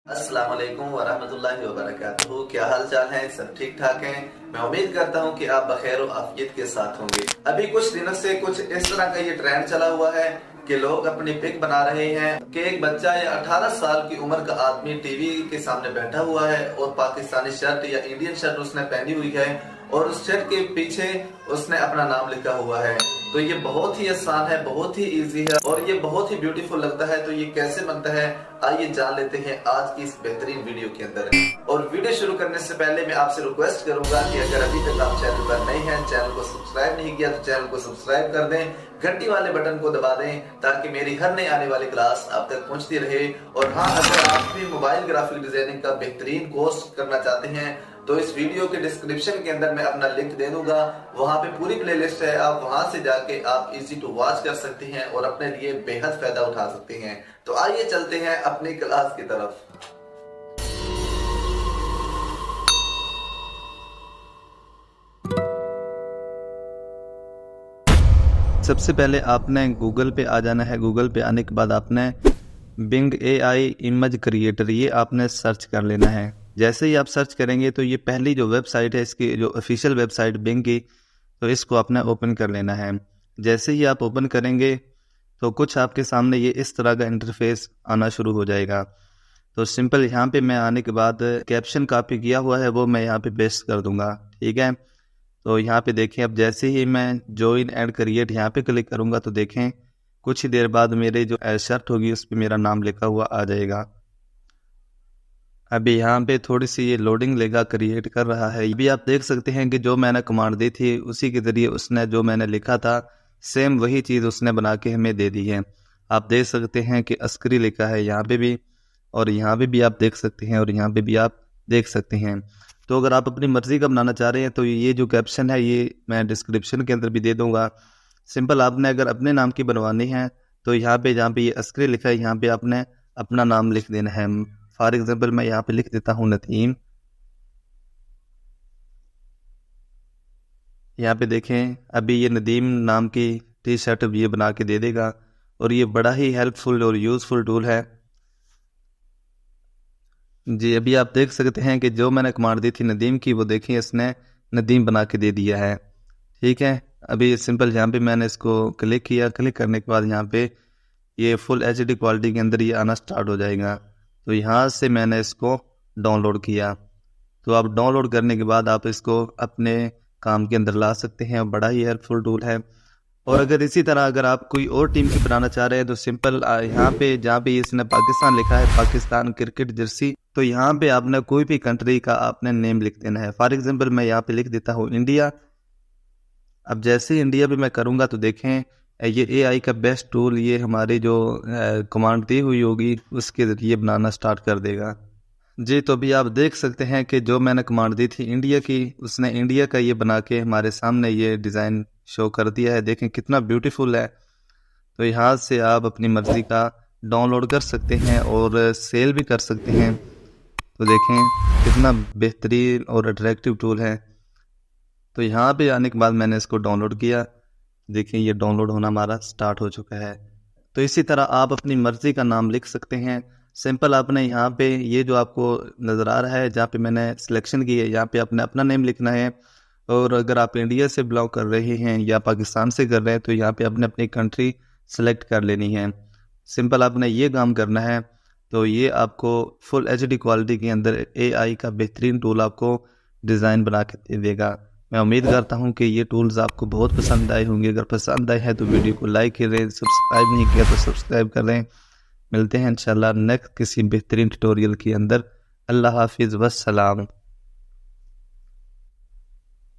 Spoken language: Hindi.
अस्सलाम वालेकुम वरहमतुल्लाहि वबरकातुहू। क्या हाल चाल है? सब ठीक ठाक हैं। मैं उम्मीद करता हूं कि आप बखैर और आफियत के साथ होंगे। अभी कुछ दिनों से कुछ इस तरह का ये ट्रेंड चला हुआ है कि लोग अपनी पिक बना रहे हैं कि एक बच्चा या 18 साल की उम्र का आदमी टीवी के सामने बैठा हुआ है और पाकिस्तानी शर्ट या इंडियन शर्ट उसने पहनी हुई है और उस शर्ट के पीछे उसने अपना नाम लिखा हुआ है। तो ये बहुत ही आसान है, बहुत ही इजी है और ये बहुत ही ब्यूटीफुल लगता है। तो ये कैसे बनता है, आइए जान लेते हैं आज की इस बेहतरीन वीडियो के अंदर। और वीडियो शुरू करने से पहले मैं आपसे रिक्वेस्ट करूंगा कि अगर अभी तक आप चैनल पर नए हैं, चैनल को सब्सक्राइब नहीं किया तो चैनल को सब्सक्राइब कर दें, घंटी वाले बटन को दबा दें ताकि मेरी हर नई आने वाली क्लास आप तक पहुंचती रहे। और हाँ, अगर आप भी मोबाइल ग्राफिक डिजाइनिंग का बेहतरीन कोर्स करना चाहते हैं तो इस वीडियो के डिस्क्रिप्शन के अंदर मैं अपना लिंक दे दूंगा, वहां पे पूरी प्लेलिस्ट है, आप वहां से जाके आप इजी टू वॉच कर सकते हैं और अपने लिए बेहद फायदा उठा सकते हैं। तो आइए चलते हैं अपनी क्लास की तरफ। सबसे पहले आपने गूगल पे आ जाना है। गूगल पे आने के बाद आपने बिंग AI इमेज क्रिएटर ये आपने सर्च कर लेना है। जैसे ही आप सर्च करेंगे तो ये पहली जो वेबसाइट है, इसकी जो ऑफिशियल वेबसाइट बिंग की, तो इसको आपने ओपन कर लेना है। जैसे ही आप ओपन करेंगे तो कुछ आपके सामने ये इस तरह का इंटरफेस आना शुरू हो जाएगा। तो सिंपल यहाँ पे मैं आने के बाद कैप्शन कॉपी किया हुआ है वो मैं यहाँ पे पेस्ट कर दूंगा, ठीक है। तो यहाँ पे देखें, अब जैसे ही मैं ज्वाइन एंड क्रिएट यहाँ पे क्लिक करूँगा तो देखें कुछ ही देर बाद मेरे जो शर्ट होगी उस पर मेरा नाम लिखा हुआ आ जाएगा। अभी यहाँ पे थोड़ी सी ये लोडिंग लेगा, क्रिएट कर रहा है। अभी आप देख सकते हैं कि जो मैंने कमांड दी थी उसी के ज़रिए उसने जो मैंने लिखा था सेम वही चीज़ उसने बना के हमें दे दी है। आप देख सकते हैं कि अस्करी लिखा है यहाँ पे भी, और यहाँ पे भी आप देख सकते हैं, और यहाँ पे भी आप देख सकते हैं। तो अगर आप अपनी मर्ज़ी का बनाना चाह रहे हैं तो ये जो कैप्शन है ये मैं डिस्क्रिप्शन के अंदर भी दे दूँगा। सिंपल आपने अगर अपने नाम की बनवानी है तो यहाँ पे जहाँ पे ये अस्करी लिखा है यहाँ पे आपने अपना नाम लिख देना है। फॉर एग्जांपल मैं यहाँ पे लिख देता हूँ नदीम। यहाँ पे देखें अभी ये नदीम नाम की टी शर्ट ये बना के दे देगा और ये बड़ा ही हेल्पफुल और यूज़फुल टूल है जी। अभी आप देख सकते हैं कि जो मैंने कमांड दी थी नदीम की वो देखिए इसने नदीम बना के दे दिया है, ठीक है। अभी सिंपल यहाँ पे मैंने इसको क्लिक किया, क्लिक करने के बाद यहाँ पे ये फुल HD क्वालिटी के अंदर ये आना स्टार्ट हो जाएगा। तो यहाँ से मैंने इसको डाउनलोड किया। तो आप डाउनलोड करने के बाद आप इसको अपने काम के अंदर ला सकते हैं, बड़ा ही हेल्पफुल टूल है। और अगर इसी तरह अगर आप कोई और टीम की बनाना चाह रहे हैं तो सिंपल यहाँ पे जहाँ पे इसने पाकिस्तान लिखा है, पाकिस्तान क्रिकेट जर्सी, तो यहाँ पे आपने कोई भी कंट्री का आपने नेम लिख देना है। फॉर एग्जांपल मैं यहाँ पे लिख देता हूँ इंडिया। अब जैसे ही इंडिया पे मैं करूँगा तो देखें ये AI का बेस्ट टूल ये हमारी जो कमांड दी हुई होगी उसके ज़रिए बनाना स्टार्ट कर देगा जी। तो अभी आप देख सकते हैं कि जो मैंने कमांड दी थी इंडिया की, उसने इंडिया का ये बना के हमारे सामने ये डिज़ाइन शो कर दिया है। देखें कितना ब्यूटीफुल है। तो यहाँ से आप अपनी मर्ज़ी का डाउनलोड कर सकते हैं और सेल भी कर सकते हैं। तो देखें कितना बेहतरीन और अट्रैक्टिव टूल है। तो यहाँ पे आने के बाद मैंने इसको डाउनलोड किया, देखें ये डाउनलोड होना हमारा स्टार्ट हो चुका है। तो इसी तरह आप अपनी मर्ज़ी का नाम लिख सकते हैं। सिंपल आपने यहाँ पे ये जो आपको नज़र आ रहा है जहाँ पे मैंने सिलेक्शन की है यहाँ पे आपने अपना नेम लिखना है। और अगर आप इंडिया से बिलोंग कर रहे हैं या पाकिस्तान से कर रहे हैं तो यहाँ पे आपने अपनी कंट्री सेलेक्ट कर लेनी है। सिंपल आपने ये काम करना है। तो ये आपको फुल HD क्वालिटी के अंदर AI का बेहतरीन टूल आपको डिज़ाइन बना के दे देगा। मैं उम्मीद करता हूँ कि ये टूल्स आपको बहुत पसंद आए होंगे। अगर पसंद आए हैं तो वीडियो को लाइक करें, सब्सक्राइब नहीं किया तो सब्सक्राइब करें। मिलते हैं इंशाल्लाह नेक्स्ट किसी बेहतरीन ट्यूटोरियल के अंदर। अल्लाह हाफिज़ वस्सलाम।